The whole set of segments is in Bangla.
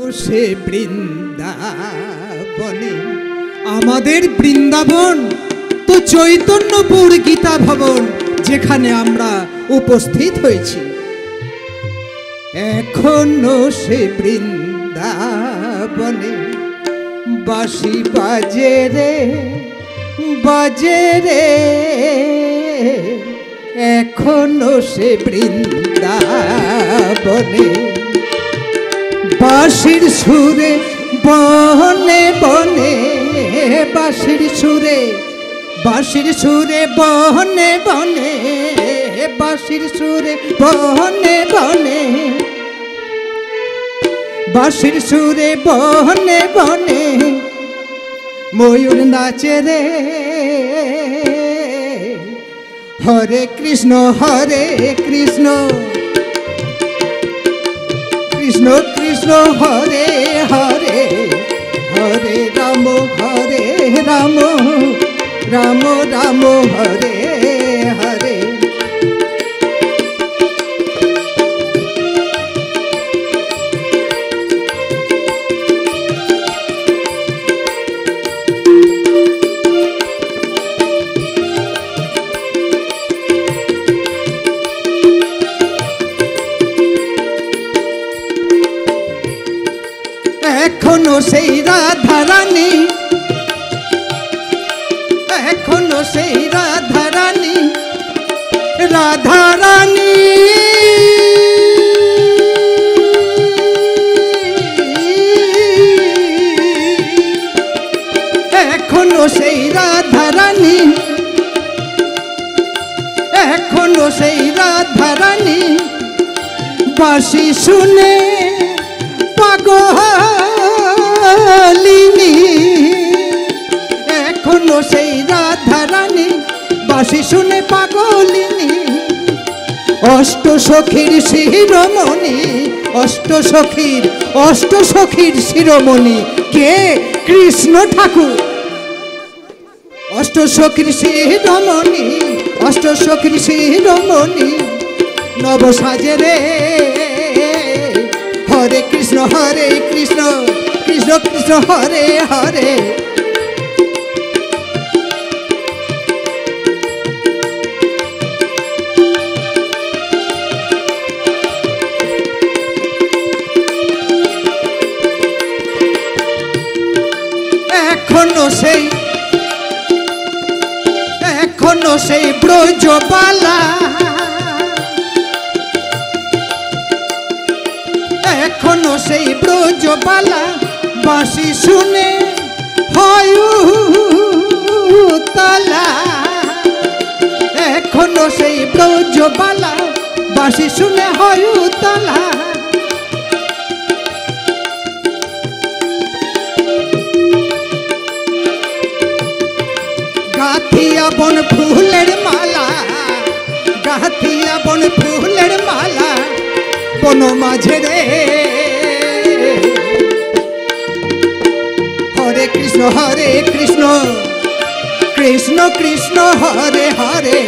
সে বৃন্দাবনে আমাদের বৃন্দাবন তো চৈতন্যপুর গীতা ভবন, যেখানে আমরা উপস্থিত হয়েছি। এখনো সে বৃন্দাবনে বাঁশি বাজে রে বাজে রে, এখনো সে বৃন্দাবনে বাঁশির সুরে বনে বনে, বাঁশির সুরে বনে বনে, বাঁশির সুরে বনে বনে, বাঁশির সুরে বনে বনে ময়ূর নাচে রে। হরে কৃষ্ণ কৃষ্ণ কৃষ্ণ হরে হরে, হরে রাম রাম রাম হরে হরে। এখনো সেই রাধারানী, এখনো সেই রাধারানী, রাধারানী এখনো সেই রাধারানী, এখনো সেই রাধারানী বাঁশি শুনে পাগলিনী। এখনো সেই রাধারানী বাঁশি শুনে পাগলিনী। অষ্ট সখীর শিরোমণি, অষ্ট সখীর শিরোমণি কে? কৃষ্ণ ঠাকুর। অষ্ট সখীর শিরোমণি, অষ্ট সখীর শিরোমণি নব সাজে রে। হরে কৃষ্ণ কৃষ্ণ কৃষ্ণ হরে হরে। এখনো সেই ব্রজবালা, এখনো সেই ব্রজবালা বাঁশি শুনে হয় উতলা। এখনো সেই ব্রজবালা বাঁশি শুনে হয় উতলা। গাথিয়া বন ফুলের মালা, গাথিয়া বন ফুলের মালা বন মাঝে রে। হরে কৃষ্ণ কৃষ্ণ কৃষ্ণ হরে হরে।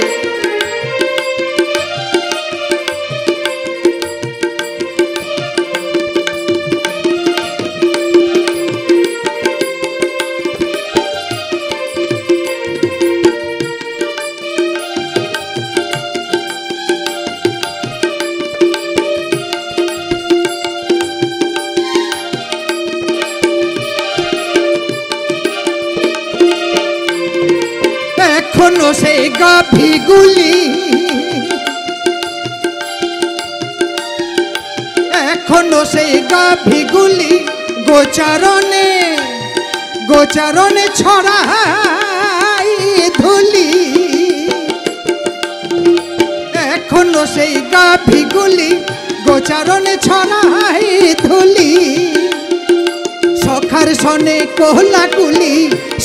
এখনো সেই গাভীগুলি, এখনো সেই গাভীগুলি গোচারণে গোচারণে ছড়াই ধুলি। এখনো সেই গাভীগুলি গোচারণে ছড়াই ধুলি। সখার সনে কোহলাকুলি,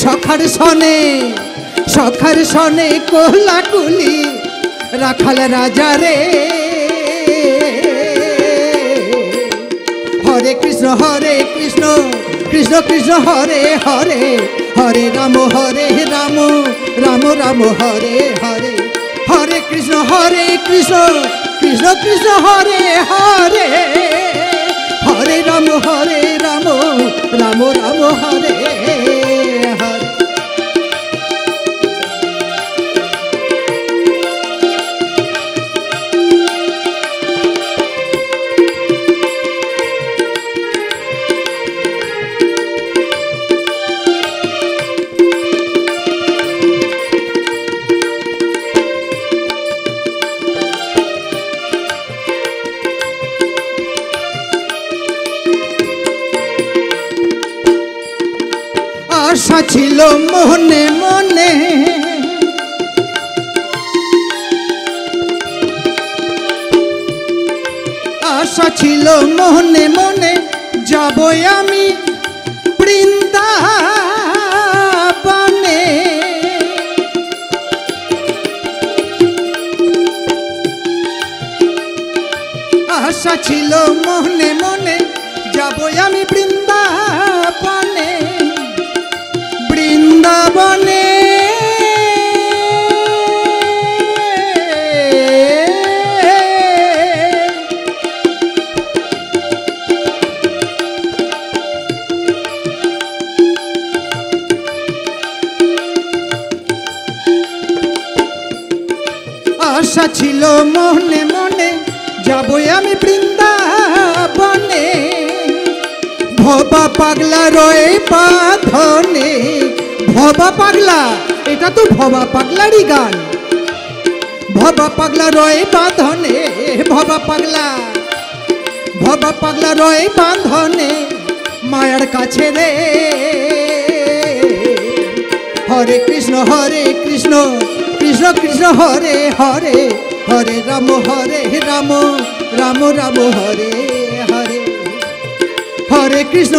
সখার সনে কোহলাকুলি রাখাল রাজা রে। হরে কৃষ্ণ কৃষ্ণ কৃষ্ণ হরে হরে, হরে রাম রাম রাম হরে হরে। হরে কৃষ্ণ কৃষ্ণ কৃষ্ণ হরে হরে, হরে রাম রাম রাম হরে হরে। আশা ছিল মনে মনে, আশা ছিল মনে মনে, যাব আমি বৃন্দাবনে। আশা ছিল মনে মনে, যাব আমি বৃন্দাবনে, বৃন্দাবনে। আশা ছিল মনে মনে, যাব আমি বৃন্দাবনে, ভবা পাগলা রয়ে বাঁধনে। ভবা পাগলা, এটা তো ভবা পাগলারই গান। ভবা পাগলা রয়ে বাঁধনে, ভবা পাগলা, ভবা পাগলা রয়ে বাঁধনে, মায়ার কাছে রে। হরে কৃষ্ণ কৃষ্ণ কৃষ্ণ হরে হরে, হরে রাম রাম রাম হরে হরে। হরে কৃষ্ণ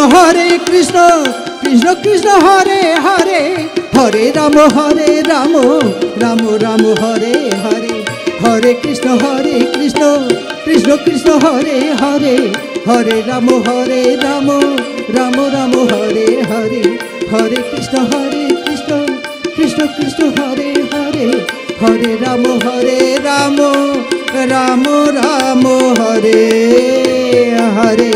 কৃষ্ণ কৃষ্ণ হরে হরে, হরে রাম রাম রাম হরে হরে। হরে কৃষ্ণ কৃষ্ণ কৃষ্ণ হরে হরে, হরে রাম রাম রাম হরে হরে। হরে কৃষ্ণ কৃষ্ণ কৃষ্ণ হরে হরে, হরে রাম রাম রাম হরে হরে।